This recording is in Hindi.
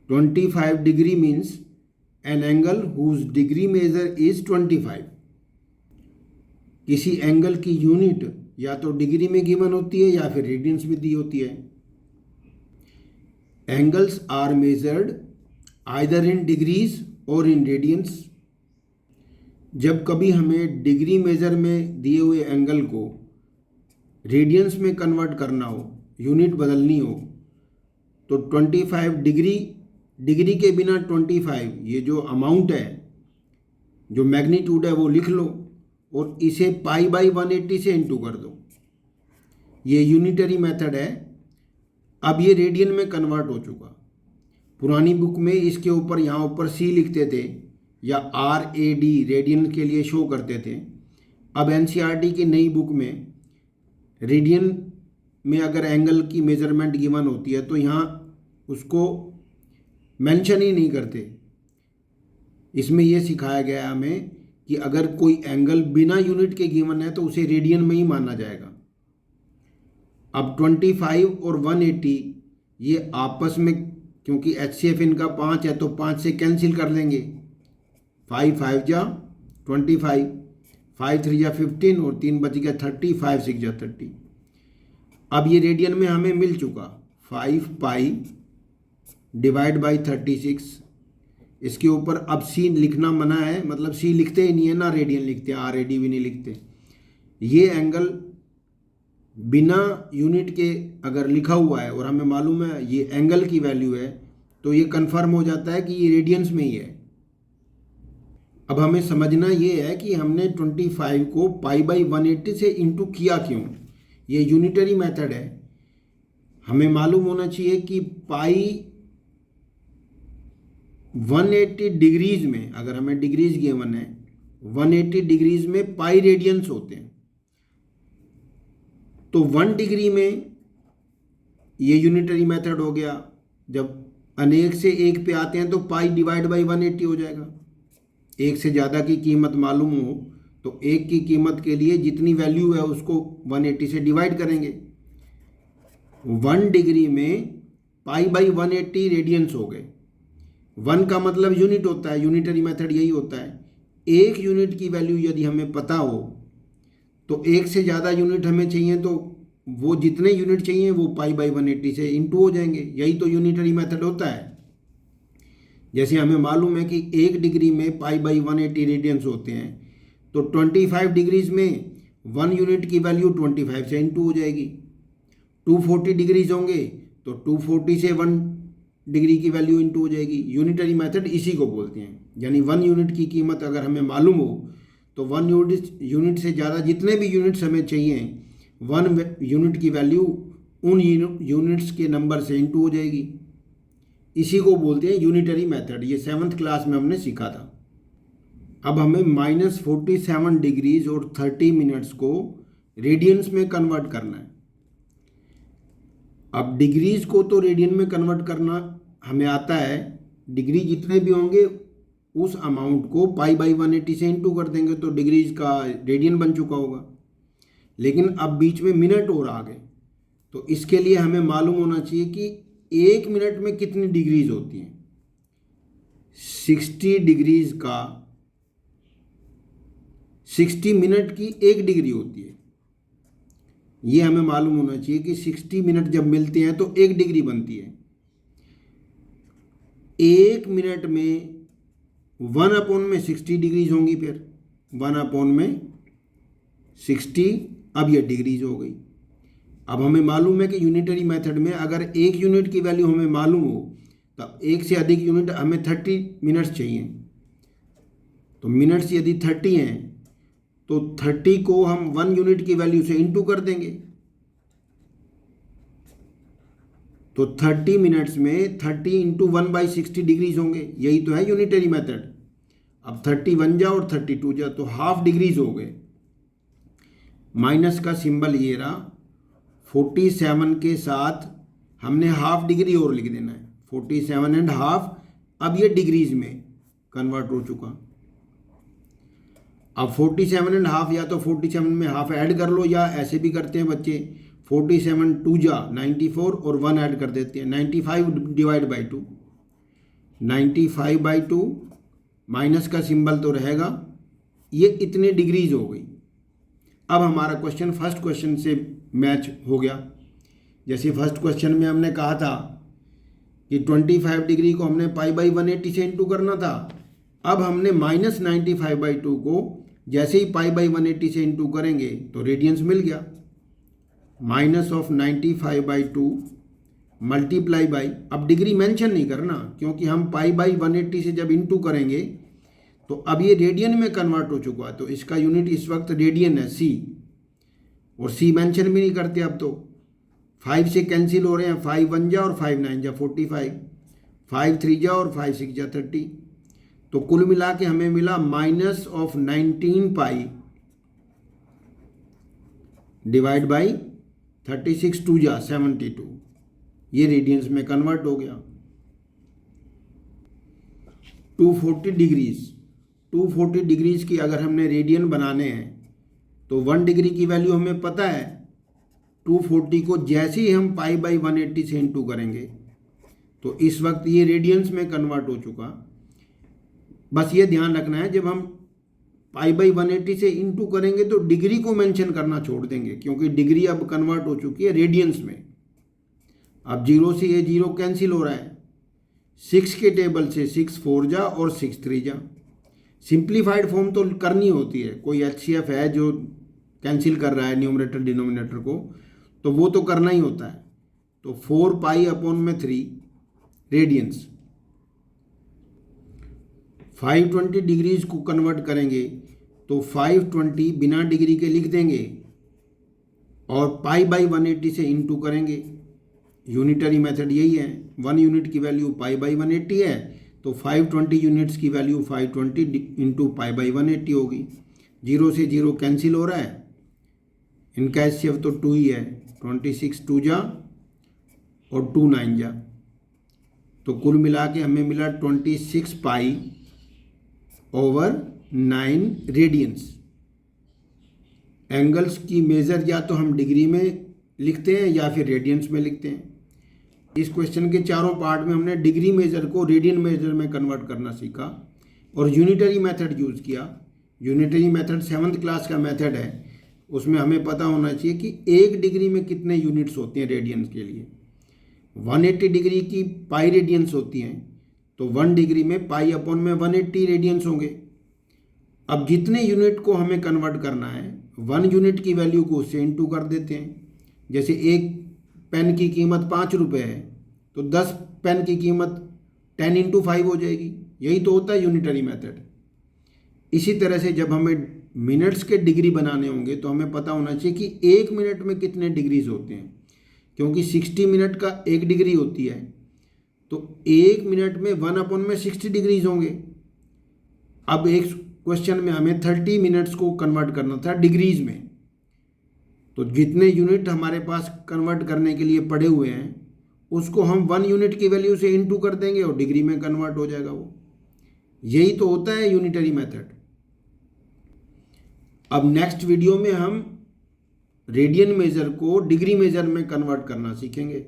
25 degree means an angle whose degree measure is 25। किसी एंगल की यूनिट या तो डिग्री में गिवन होती है या फिर रेडियंस में दी होती है। Angles are measured either in degrees और इन रेडियंस। जब कभी हमें डिग्री मेजर में दिए हुए एंगल को रेडियंस में कन्वर्ट करना हो, यूनिट बदलनी हो, तो 25 डिग्री के बिना 25 ये जो अमाउंट है, जो मैग्नीट्यूड है वो लिख लो और इसे π/180 से इंटू कर दो। ये यूनिटरी मेथड है। अब ये रेडियन में कन्वर्ट हो चुका। पुरानी बुक में इसके ऊपर यहाँ ऊपर C लिखते थे या RAD रेडियन के लिए शो करते थे। अब NCERT की नई बुक में रेडियन में अगर एंगल की मेजरमेंट गिवन होती है तो यहाँ उसको मेंशन ही नहीं करते। इसमें यह सिखाया गया हमें कि अगर कोई एंगल बिना यूनिट के गिवन है तो उसे रेडियन में ही माना जाएगा। अब 25 और 180 ये आपस में, क्योंकि HCF इनका 5 है तो 5 से कैंसिल कर लेंगे। 5 5 जा 25, 5 3 जा 15 और 3 बच गया 30, 5 6 जा 30। अब ये रेडियन में हमें मिल चुका। 5 पाई डिवाइड बाई 36। इसके ऊपर अब C लिखना मना है, मतलब C लिखते ही नहीं है ना रेडियन लिखते हैं, RAD भी नहीं लिखते। ये एंगल बिना यूनिट के अगर लिखा हुआ है और हमें मालूम है ये एंगल की वैल्यू है तो ये कंफर्म हो जाता है कि ये रेडियंस में ही है। अब हमें समझना ये है कि हमने 25 को π/180 से इंटू किया क्यों। ये यूनिटरी मेथड है। हमें मालूम होना चाहिए कि π/180 डिग्रीज में, अगर हमें डिग्रीज गिवन है 180 डिग्रीज में पाई रेडियंस होते हैं, तो 1 डिग्री में ये यूनिटरी मेथड हो गया। जब अनेक से एक पे आते हैं तो π/180 हो जाएगा। एक से ज़्यादा की कीमत मालूम हो तो एक की कीमत के लिए जितनी वैल्यू है उसको 180 से डिवाइड करेंगे। 1 डिग्री में π/180 रेडियंस हो गए। 1 का मतलब यूनिट होता है, यूनिटरी मेथड यही होता है। एक यूनिट की वैल्यू यदि हमें पता हो तो एक से ज़्यादा यूनिट हमें चाहिए तो वो जितने यूनिट चाहिए वो π/180 से इंटू हो जाएंगे। यही तो यूनिटरी मेथड होता है। जैसे हमें मालूम है कि 1 डिग्री में π/180 रेडियंस होते हैं तो 25 डिग्रीज में 1 यूनिट की वैल्यू 25 से इंटू हो जाएगी। 240 डिग्रीज होंगे तो 240 से 1 डिग्री की वैल्यू इंटू हो जाएगी। यूनिटरी मेथड इसी को बोलते हैं। यानी 1 यूनिट की कीमत अगर हमें मालूम हो तो 1 यूनिट से ज़्यादा जितने भी यूनिट्स हमें चाहिए 1 यूनिट की वैल्यू उन यूनिट्स के नंबर से इंटू हो जाएगी। इसी को बोलते हैं यूनिटरी मेथड। ये 7th क्लास में हमने सीखा था। अब हमें -47 डिग्रीज और 30 मिनट्स को रेडियंस में कन्वर्ट करना है। अब डिग्रीज को तो रेडियन में कन्वर्ट करना हमें आता है। डिग्री जितने भी होंगे उस अमाउंट को π/180 से इंटू कर देंगे तो डिग्रीज का रेडियन बन चुका होगा। लेकिन अब बीच में मिनट और आ गए तो इसके लिए हमें मालूम होना चाहिए कि 1 मिनट में कितनी डिग्रीज होती हैं। 60 डिग्रीज का 60 मिनट की 1 डिग्री होती है। ये हमें मालूम होना चाहिए कि 60 मिनट जब मिलते हैं तो 1 डिग्री बनती है। 1 मिनट में 1/60 डिग्रीज होंगी। फिर 1/60 अब ये डिग्रीज हो गई। अब हमें मालूम है कि यूनिटरी मेथड में अगर 1 यूनिट की वैल्यू हमें मालूम हो तब 1 से अधिक यूनिट हमें 30 मिनट्स चाहिए। तो मिनट्स यदि 30 हैं तो 30 को हम 1 यूनिट की वैल्यू से इंटू कर देंगे। तो 30 मिनट्स में 30 इंटू 1/60 डिग्रीज होंगे। यही तो है यूनिटरी मेथड। अब 31 जा और 32 जा तो हाफ डिग्रीज हो गए। माइनस का सिंबल ये रहा। 47 के साथ हमने हाफ डिग्री और लिख देना है। 47.5 अब ये डिग्रीज में कन्वर्ट हो चुका। अब 47.5 या तो 47 में हाफ ऐड कर लो या ऐसे भी करते हैं बच्चे। 47 2 जा 94 और 1 ऐड कर देते हैं 95 डिवाइड बाई 2। 95/2, माइनस का सिंबल तो रहेगा, ये इतने डिग्रीज हो गई। अब हमारा क्वेश्चन फर्स्ट क्वेश्चन से मैच हो गया। जैसे फर्स्ट क्वेश्चन में हमने कहा था कि 25 डिग्री को हमने π/180 से इंटू करना था। अब हमने -95/2 को जैसे ही π/180 से इंटू करेंगे तो रेडियंस मिल गया। -95/2 मल्टीप्लाई बाई, अब डिग्री मेंशन नहीं करना क्योंकि हम π/180 से जब इंटू करेंगे तो अब ये रेडियन में कन्वर्ट हो चुका है, तो इसका यूनिट इस वक्त रेडियन है, सी, और सी मेंशन भी नहीं करते अब तो। 5 से कैंसिल हो रहे हैं, 5 1 जा और 5 9 जा 45, 5 3 जा और 5 6 जा 30, तो कुल मिला के हमें मिला -19π डिवाइड बाई 36 2 जा 72, ये रेडियंस में कन्वर्ट हो गया। 240 डिग्रीज की अगर हमने रेडियन बनाने हैं तो 1 डिग्री की वैल्यू हमें पता है। 240 को जैसे ही हम π/180 से इंटू करेंगे तो इस वक्त ये रेडियंस में कन्वर्ट हो चुका। बस ये ध्यान रखना है, जब हम π/180 से इंटू करेंगे तो डिग्री को मेंशन करना छोड़ देंगे क्योंकि डिग्री अब कन्वर्ट हो चुकी है रेडियंस में। अब 0 से ये 0 कैंसिल हो रहा है, 6 के टेबल से 6 4 जा और 6 3 जा। सिंप्लीफाइड फॉर्म तो करनी होती है, कोई HCF है जो कैंसिल कर रहा है न्यूमरेटर डिनोमिनेटर को, तो वो तो करना ही होता है। तो 4π/3 रेडियंस। 520 डिग्रीज को कन्वर्ट करेंगे तो 520 बिना डिग्री के लिख देंगे और π/180 से इंटू करेंगे। यूनिटरी मेथड यही है, 1 यूनिट की वैल्यू π/180 है तो 520 यूनिट्स की वैल्यू 520 इंटू π/180 होगी। 0 से 0 कैंसिल हो रहा है, इनका HCF तो 2 ही है, 26 2 जा और 2 9 जा, तो कुल मिला के हमें मिला 26π/9 रेडियंस। एंगल्स की मेज़र या तो हम डिग्री में लिखते हैं या फिर रेडियंस में लिखते हैं। इस क्वेश्चन के चारों पार्ट में हमने डिग्री मेजर को रेडियन मेजर में कन्वर्ट करना सीखा और यूनिटरी मेथड यूज़ किया। यूनिटरी मेथड 7th क्लास का मेथड है, उसमें हमें पता होना चाहिए कि 1 डिग्री में कितने यूनिट्स होते हैं रेडियंस के लिए। 180 डिग्री की पाई रेडियंस होती हैं, तो 1 डिग्री में π/180 रेडियंस होंगे। अब जितने यूनिट को हमें कन्वर्ट करना है, 1 यूनिट की वैल्यू को उससे इंटू कर देते हैं। जैसे एक पेन की कीमत 5 रुपये है तो 10 पेन की कीमत 10 × 5 हो जाएगी। यही तो होता है यूनिटरी मेथड। इसी तरह से जब हमें मिनट्स के डिग्री बनाने होंगे तो हमें पता होना चाहिए कि 1 मिनट में कितने डिग्रीज होते हैं, क्योंकि 60 मिनट का 1 डिग्री होती है, तो 1 मिनट में 1/60 डिग्रीज होंगे। अब एक क्वेश्चन में हमें 30 मिनट्स को कन्वर्ट करना था डिग्रीज में, तो जितने यूनिट हमारे पास कन्वर्ट करने के लिए पड़े हुए हैं उसको हम 1 यूनिट की वैल्यू से इंटू कर देंगे और डिग्री में कन्वर्ट हो जाएगा वो। यही तो होता है यूनिटरी मेथड। अब नेक्स्ट वीडियो में हम रेडियन मेजर को डिग्री मेजर में कन्वर्ट करना सीखेंगे।